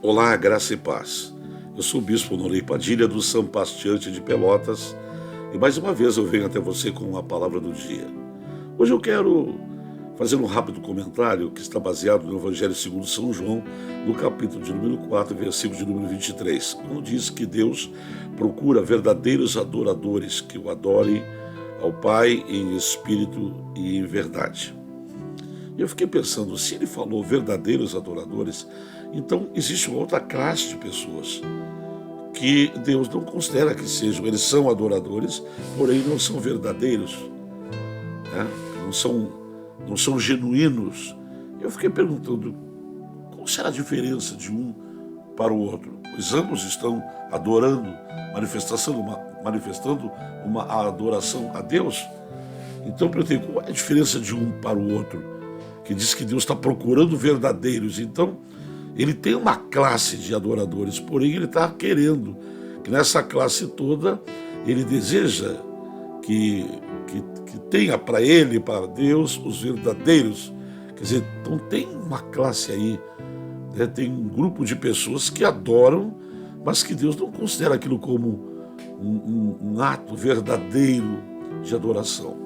Olá, graça e paz. Eu sou o Bispo Honorei Padilha, do São Pastiante de Pelotas, e mais uma vez eu venho até você com a palavra do dia. Hoje eu quero fazer um rápido comentário que está baseado no Evangelho segundo São João, no capítulo de número 4, versículo de número 23, quando diz que Deus procura verdadeiros adoradores que o adorem ao Pai em espírito e em verdade. E eu fiquei pensando, se ele falou verdadeiros adoradores, então existe uma outra classe de pessoas que Deus não considera que sejam. Eles são adoradores, porém não são verdadeiros, né? Não são genuínos. Eu fiquei perguntando, qual será a diferença de um para o outro? Pois ambos estão adorando, manifestando uma adoração a Deus. Então eu perguntei, qual é a diferença de um para o outro? Que diz que Deus está procurando verdadeiros. Então, ele tem uma classe de adoradores, porém ele está querendo que nessa classe toda, ele deseja que tenha para ele, para Deus, os verdadeiros. Quer dizer, então tem uma classe aí, né? Tem um grupo de pessoas que adoram, mas que Deus não considera aquilo como um ato verdadeiro de adoração.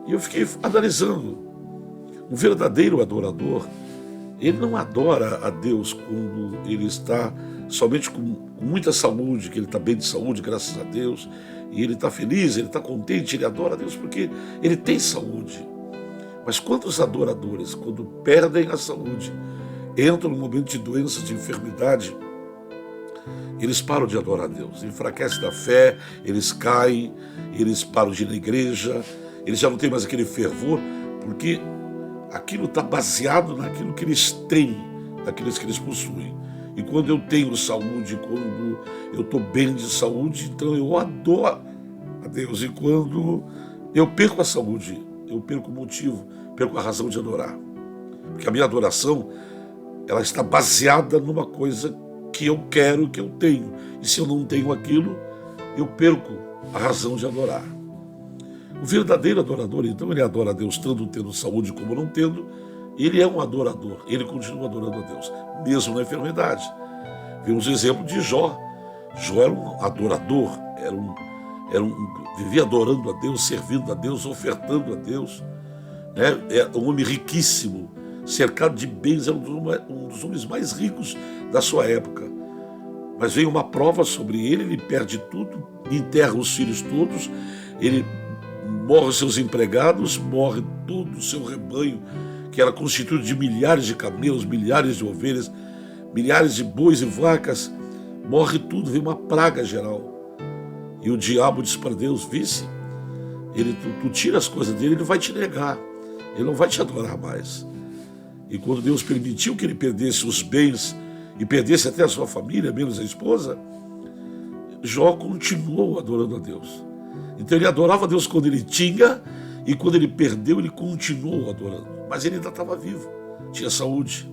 E eu fiquei analisando. Um verdadeiro adorador, ele não adora a Deus quando ele está somente com muita saúde, que ele está bem de saúde, graças a Deus, e ele está feliz, ele está contente, ele adora a Deus porque ele tem saúde. Mas quantos adoradores, quando perdem a saúde, entram no momento de doença, de enfermidade, eles param de adorar a Deus, enfraquecem da fé, eles caem, eles param de ir na igreja, eles já não têm mais aquele fervor, porque aquilo está baseado naquilo que eles têm, naquilo que eles possuem. E quando eu tenho saúde, quando eu estou bem de saúde, então eu adoro a Deus. E quando eu perco a saúde, eu perco o motivo, perco a razão de adorar. Porque a minha adoração, ela está baseada numa coisa que eu quero, que eu tenho. E se eu não tenho aquilo, eu perco a razão de adorar. O verdadeiro adorador, então, ele adora a Deus tanto tendo saúde como não tendo. Ele é um adorador, ele continua adorando a Deus, mesmo na enfermidade. Vimos o exemplo de Jó. Jó era um adorador, vivia adorando a Deus, servindo a Deus, ofertando a Deus, né? É um homem riquíssimo, cercado de bens, era um dos homens mais ricos da sua época. Mas vem uma prova sobre ele perde tudo, enterra os filhos todos, ele morre seus empregados, morre todo o seu rebanho, que era constituído de milhares de camelos, milhares de ovelhas, milhares de bois e vacas, morre tudo, vem uma praga geral. E o diabo diz para Deus, vice, tu tira as coisas dele, ele vai te negar, ele não vai te adorar mais. E quando Deus permitiu que ele perdesse os bens, e perdesse até a sua família, menos a esposa, Jó continuou adorando a Deus. Então ele adorava a Deus quando ele tinha, e quando ele perdeu, ele continuou adorando. Mas ele ainda estava vivo, tinha saúde.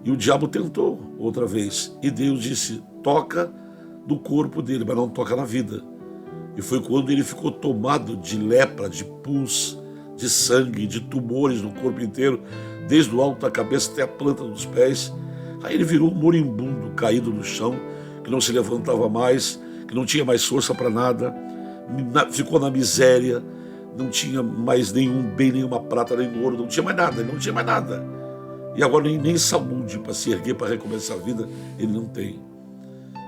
E o diabo tentou outra vez. E Deus disse, toca no corpo dele, mas não toca na vida. E foi quando ele ficou tomado de lepra, de pus, de sangue, de tumores no corpo inteiro, desde o alto da cabeça até a planta dos pés. Aí ele virou um moribundo, caído no chão, que não se levantava mais, que não tinha mais força para nada, ficou na miséria, não tinha mais nenhum bem, nenhuma prata, nem ouro, não tinha mais nada, ele não tinha mais nada. E agora nem saúde para se erguer, para recomeçar a vida, ele não tem.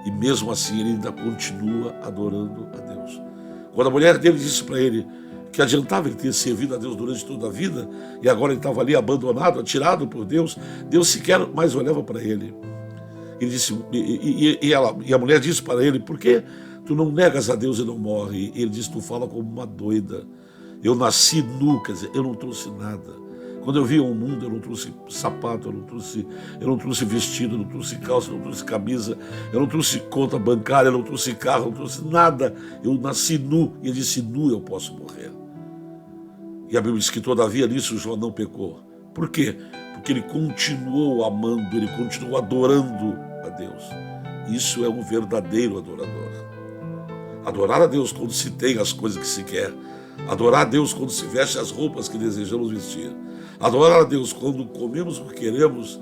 E mesmo assim ele ainda continua adorando a Deus. Quando a mulher dele disse para ele que adiantava ele ter servido a Deus durante toda a vida, e agora ele estava ali abandonado, atirado por Deus, Deus sequer mais olhava para ele. Ele disse, e a mulher disse para ele, por que tu não negas a Deus e não morre? E ele disse, tu fala como uma doida. Eu nasci nu, quer dizer, eu não trouxe nada. Quando eu vi o mundo, eu não trouxe sapato, eu não trouxe vestido, eu não trouxe calça, eu não trouxe camisa, eu não trouxe conta bancária, eu não trouxe carro, eu não trouxe nada. Eu nasci nu, e ele disse, nu eu posso morrer. E a Bíblia diz que todavia nisso Jó não pecou. Por quê? Porque ele continuou amando, ele continuou adorando a Deus. Isso é um verdadeiro adorador. Adorar a Deus quando se tem as coisas que se quer. Adorar a Deus quando se veste as roupas que desejamos vestir. Adorar a Deus quando comemos o que queremos.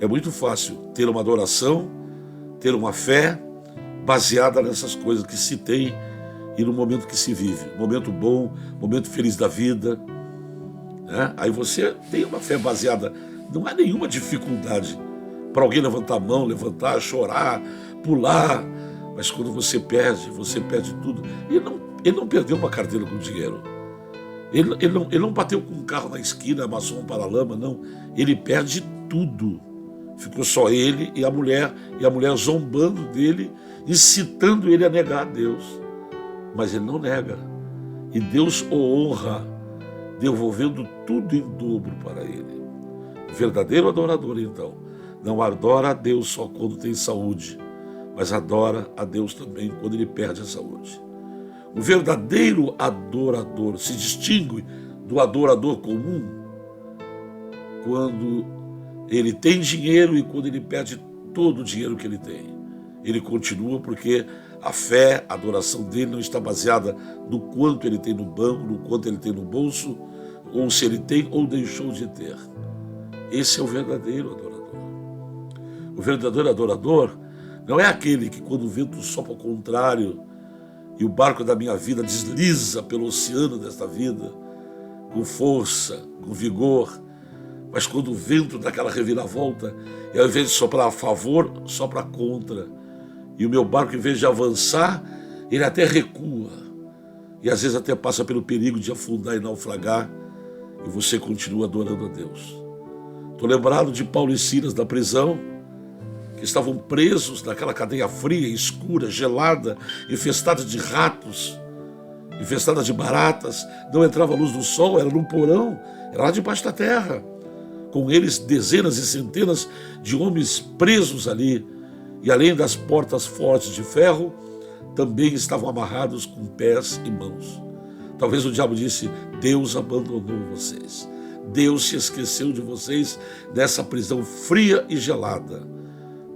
É muito fácil ter uma adoração, ter uma fé baseada nessas coisas que se tem e no momento que se vive. Momento bom, momento feliz da vida. Né? Aí você tem uma fé baseada, não há nenhuma dificuldade para alguém levantar a mão, levantar, chorar, pular. Mas quando você perde tudo. Ele não perdeu uma carteira com dinheiro. Ele não bateu com um carro na esquina, amassou um paralama, não. Ele perde tudo. Ficou só ele e a mulher zombando dele, incitando ele a negar a Deus. Mas ele não nega. E Deus o honra, devolvendo tudo em dobro para ele. O verdadeiro adorador, então, não adora a Deus só quando tem saúde, mas adora a Deus também quando ele perde a saúde. O verdadeiro adorador se distingue do adorador comum quando ele tem dinheiro e quando ele perde todo o dinheiro que ele tem. Ele continua porque a fé, a adoração dele não está baseada no quanto ele tem no banco, no quanto ele tem no bolso, ou se ele tem ou deixou de ter. Esse é o verdadeiro adorador. O verdadeiro adorador não é aquele que, quando o vento sopra ao contrário e o barco da minha vida desliza pelo oceano desta vida, com força, com vigor, mas quando o vento dá aquela reviravolta, e ao invés de soprar a favor, sopra contra. E o meu barco, em vez de avançar, ele até recua. E às vezes até passa pelo perigo de afundar e naufragar, e você continua adorando a Deus. Estou lembrado de Paulo e Silas da prisão, que estavam presos naquela cadeia fria, escura, gelada, infestada de ratos, infestada de baratas, não entrava a luz do sol, era num porão, era lá debaixo da terra. Com eles dezenas e centenas de homens presos ali, e além das portas fortes de ferro, também estavam amarrados com pés e mãos. Talvez o diabo disse: Deus abandonou vocês, Deus se esqueceu de vocês nessa prisão fria e gelada.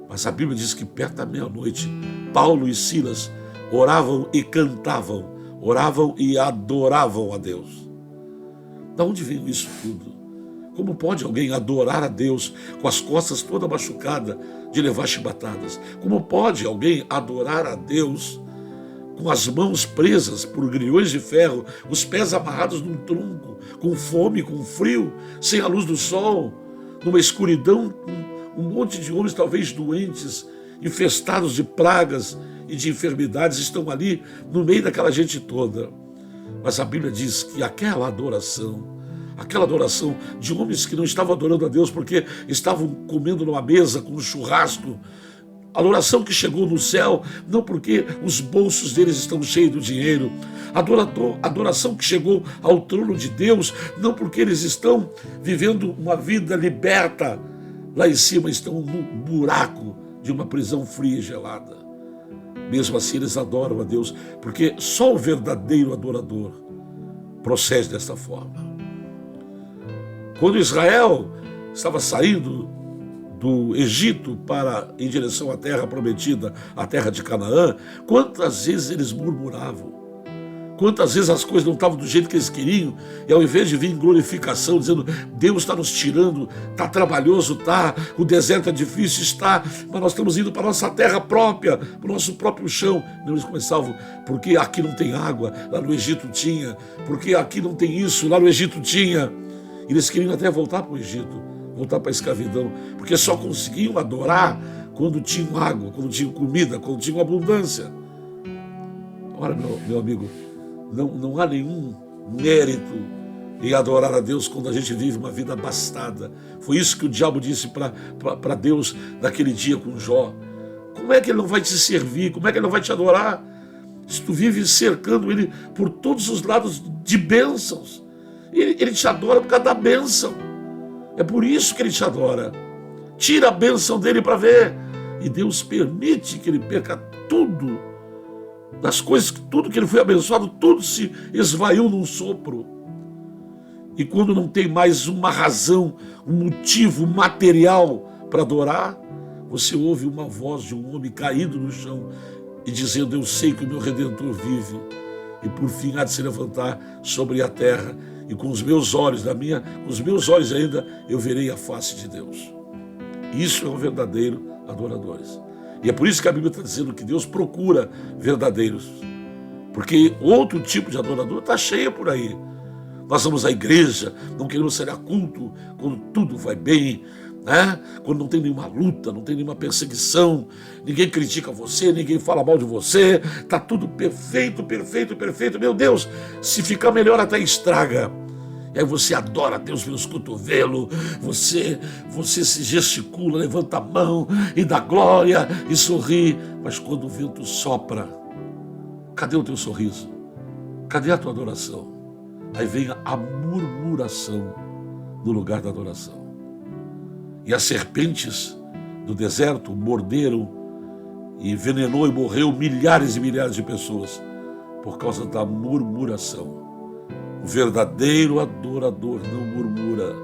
Mas a Bíblia diz que perto da meia-noite, Paulo e Silas oravam e cantavam, oravam e adoravam a Deus. De onde veio isso tudo? Como pode alguém adorar a Deus com as costas toda machucadas de levar chibatadas? Como pode alguém adorar a Deus com as mãos presas por grilhões de ferro, os pés amarrados num tronco, com fome, com frio, sem a luz do sol, numa escuridão, um monte de homens talvez doentes, infestados de pragas e de enfermidades, estão ali no meio daquela gente toda. Mas a Bíblia diz que aquela adoração de homens que não estavam adorando a Deus porque estavam comendo numa mesa com um churrasco, adoração que chegou no céu, não porque os bolsos deles estão cheios de dinheiro, adoração que chegou ao trono de Deus, não porque eles estão vivendo uma vida liberta, lá em cima estão no buraco de uma prisão fria e gelada. Mesmo assim eles adoram a Deus, porque só o verdadeiro adorador procede desta forma. Quando Israel estava saindo do Egito em direção à terra prometida, a terra de Canaã, quantas vezes eles murmuravam, quantas vezes as coisas não estavam do jeito que eles queriam, e ao invés de vir em glorificação, dizendo: Deus está nos tirando, está trabalhoso, está, o deserto é difícil, está, mas nós estamos indo para a nossa terra própria, para o nosso próprio chão. Não, eles começavam: porque aqui não tem água, lá no Egito tinha, porque aqui não tem isso, lá no Egito tinha. Eles queriam até voltar para o Egito, voltar para a escravidão, porque só conseguiam adorar quando tinham água, quando tinham comida, quando tinham abundância. Ora, meu amigo, não há nenhum mérito em adorar a Deus quando a gente vive uma vida abastada. Foi isso que o diabo disse para Deus naquele dia com Jó. Como é que ele não vai te servir? Como é que ele não vai te adorar? Se tu vive cercando ele por todos os lados de bênçãos. Ele te adora por causa da bênção. É por isso que ele te adora. Tira a bênção dele para ver. E Deus permite que ele perca tudo. Das coisas, tudo que ele foi abençoado, tudo se esvaiu num sopro. E quando não tem mais uma razão, um motivo material para adorar, você ouve uma voz de um homem caído no chão e dizendo: eu sei que o meu Redentor vive. e por fim há de se levantar sobre a terra, e com os meus olhos, com os meus olhos ainda, eu verei a face de Deus. Isso é um verdadeiro adoradores. E é por isso que a Bíblia está dizendo que Deus procura verdadeiros. Porque outro tipo de adorador está cheio por aí. Nós vamos à igreja, não queremos ser a culto quando tudo vai bem, né? Quando não tem nenhuma luta, não tem nenhuma perseguição, ninguém critica você, ninguém fala mal de você, está tudo perfeito, perfeito, perfeito. Meu Deus, se ficar melhor até estraga. E aí você adora Deus pelos cotovelos, você se gesticula, levanta a mão e dá glória e sorri. Mas quando o vento sopra, cadê o teu sorriso? Cadê a tua adoração? Aí vem a murmuração no lugar da adoração. E as serpentes do deserto morderam e envenenou e morreu milhares e milhares de pessoas por causa da murmuração. O verdadeiro adorador não murmura,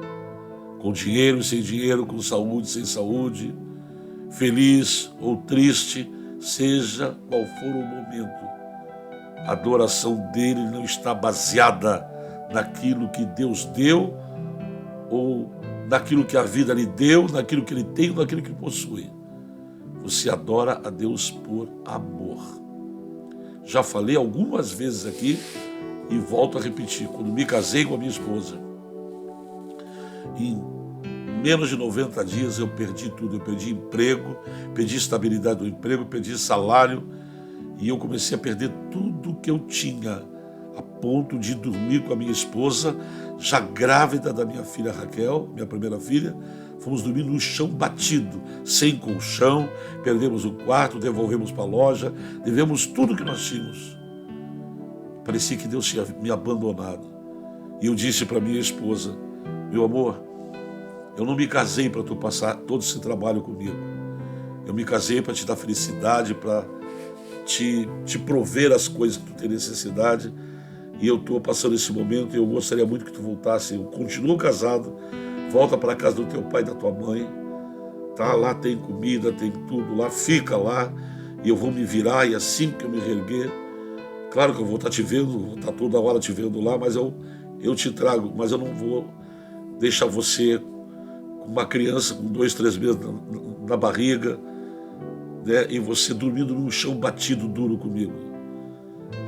com dinheiro e sem dinheiro, com saúde e sem saúde, feliz ou triste, seja qual for o momento. A adoração dele não está baseada naquilo que Deus deu ou naquilo que a vida lhe deu, naquilo que ele tem ou naquilo que ele possui. Você adora a Deus por amor. Já falei algumas vezes aqui e volto a repetir. Quando me casei com a minha esposa, em menos de 90 dias eu perdi tudo. Eu perdi emprego, perdi estabilidade do emprego, perdi salário e eu comecei a perder tudo que eu tinha, a ponto de dormir com a minha esposa, já grávida da minha filha Raquel, minha primeira filha. Fomos dormir no chão batido, sem colchão, perdemos o quarto, devolvemos para a loja, devemos tudo que nós tínhamos. Parecia que Deus tinha me abandonado. E eu disse para minha esposa: meu amor, eu não me casei para tu passar todo esse trabalho comigo. Eu me casei para te dar felicidade, para te prover as coisas que tu tem necessidade. E eu estou passando esse momento e eu gostaria muito que tu voltasse. Eu continuo casado, volta para a casa do teu pai e da tua mãe. Tá? Lá tem comida, tem tudo lá, fica lá. E eu vou me virar e assim que eu me reerguer, claro que eu vou estar te vendo, vou estar toda hora te vendo lá, mas eu te trago. Mas eu não vou deixar você com uma criança com 2, 3 meses na barriga, né, e você dormindo num chão batido duro comigo.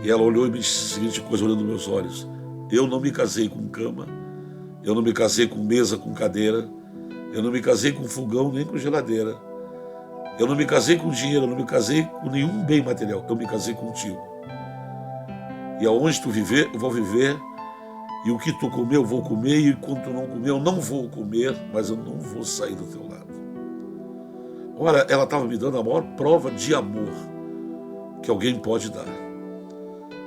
E ela olhou e me disse a seguinte coisa, olhando nos meus olhos: eu não me casei com cama, eu não me casei com mesa, com cadeira, eu não me casei com fogão nem com geladeira, eu não me casei com dinheiro, eu não me casei com nenhum bem material, eu me casei contigo. E aonde tu viver, eu vou viver, e o que tu comer, eu vou comer, e quando tu não comer, eu não vou comer, mas eu não vou sair do teu lado. Ora, ela estava me dando a maior prova de amor que alguém pode dar.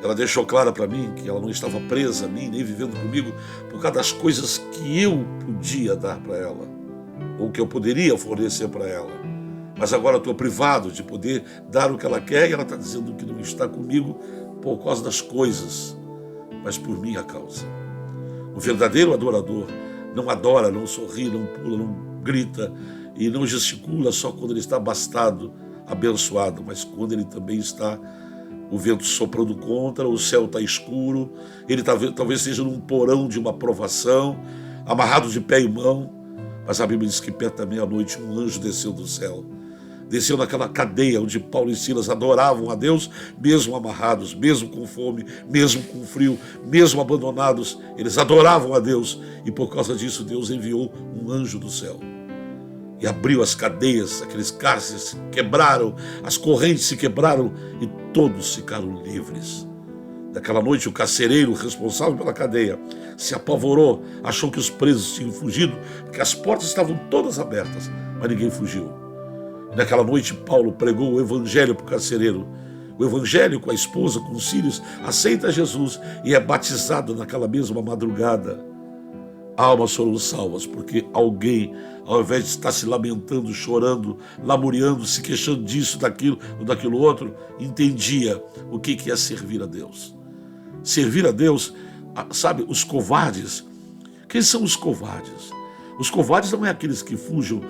Ela deixou clara para mim que ela não estava presa a mim, nem vivendo comigo, por causa das coisas que eu podia dar para ela, ou que eu poderia fornecer para ela. Mas agora estou privado de poder dar o que ela quer, e ela está dizendo que não está comigo por causa das coisas, mas por minha causa. O verdadeiro adorador não adora, não sorri, não pula, não grita e não gesticula só quando ele está abastado, abençoado, mas quando ele também está o vento soprando contra, o céu está escuro, ele talvez esteja num porão de uma provação, amarrado de pé e mão, mas a Bíblia diz que perto da meia-noite um anjo desceu do céu, desceu naquela cadeia onde Paulo e Silas adoravam a Deus, mesmo amarrados, mesmo com fome, mesmo com frio, mesmo abandonados, eles adoravam a Deus, e por causa disso Deus enviou um anjo do céu. E abriu as cadeias, aqueles cárceres se quebraram, as correntes se quebraram e todos ficaram livres. Naquela noite o carcereiro responsável pela cadeia se apavorou, achou que os presos tinham fugido, porque as portas estavam todas abertas, mas ninguém fugiu. E naquela noite Paulo pregou o evangelho para o carcereiro. O evangelho, com a esposa, com os filhos, aceita Jesus e é batizado naquela mesma madrugada. Almas foram salvas, porque alguém, ao invés de estar se lamentando, chorando, lamuriando, se queixando disso, daquilo ou daquilo outro, entendia o que é servir a Deus. Servir a Deus, sabe, os covardes. Quem são os covardes? Os covardes não é aqueles que fujam.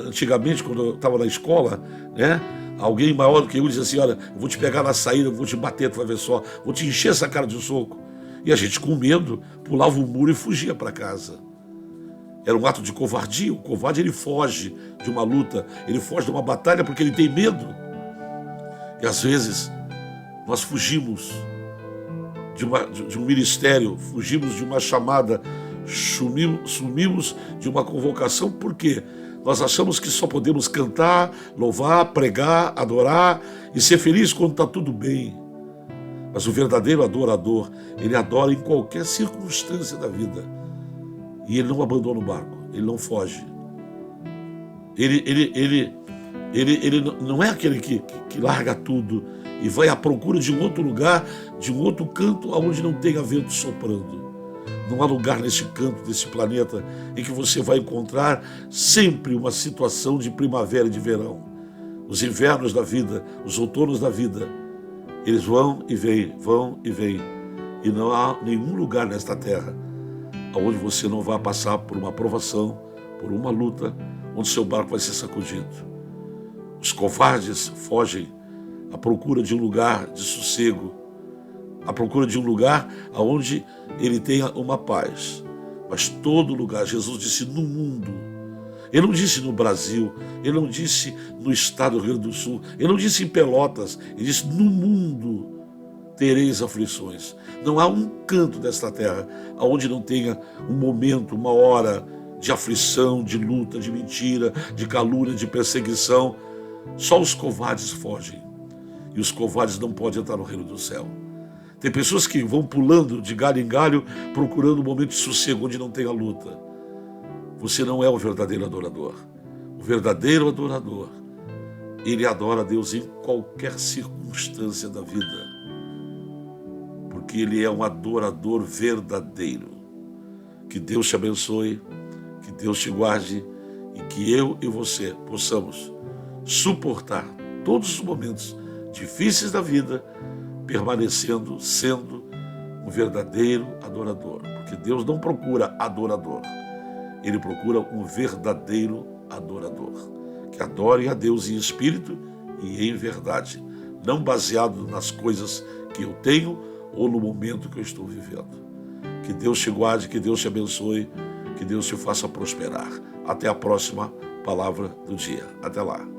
Antigamente, quando eu estava na escola, né, Alguém maior do que eu diz assim: olha, eu vou te pegar na saída, eu vou te bater, tu vai ver só, vou te encher essa cara de soco. E a gente, com medo, pulava o muro e fugia para casa. Era um ato de covardia. O covarde, ele foge de uma luta, ele foge de uma batalha porque ele tem medo. E às vezes nós fugimos de um ministério, fugimos de uma chamada, sumimos de uma convocação. Por quê? Nós achamos que só podemos cantar, louvar, pregar, adorar e ser feliz quando está tudo bem. Mas o verdadeiro adorador, ele adora em qualquer circunstância da vida. E ele não abandona o barco, ele não foge. Ele não é aquele que larga tudo e vai à procura de um outro lugar, de um outro canto onde não tenha vento soprando. Não há lugar nesse canto desse planeta em que você vai encontrar sempre uma situação de primavera e de verão. Os invernos da vida, os outonos da vida, eles vão e vêm, vão e vêm. E não há nenhum lugar nesta terra onde você não vai passar por uma provação, por uma luta, onde seu barco vai ser sacudido. Os covardes fogem à procura de um lugar de sossego, à procura de um lugar onde ele tenha uma paz. Mas todo lugar, Jesus disse no mundo. Ele não disse no Brasil, ele não disse no estado do Rio Grande do Sul, ele não disse em Pelotas, ele disse no mundo tereis aflições. Não há um canto desta terra onde não tenha um momento, uma hora de aflição, de luta, de mentira, de calúnia, de perseguição. Só os covardes fogem. E os covardes não podem entrar no reino do céu. Tem pessoas que vão pulando de galho em galho, procurando um momento de sossego onde não tem a luta. Você não é o verdadeiro adorador. O verdadeiro adorador, ele adora a Deus em qualquer circunstância da vida. Porque ele é um adorador verdadeiro. Que Deus te abençoe, que Deus te guarde e que eu e você possamos suportar todos os momentos difíceis da vida, permanecendo, sendo um verdadeiro adorador. Porque Deus não procura adorador, ele procura um verdadeiro adorador, que adore a Deus em espírito e em verdade, não baseado nas coisas que eu tenho ou no momento que eu estou vivendo. Que Deus te guarde, que Deus te abençoe, que Deus te faça prosperar. Até a próxima palavra do dia. Até lá.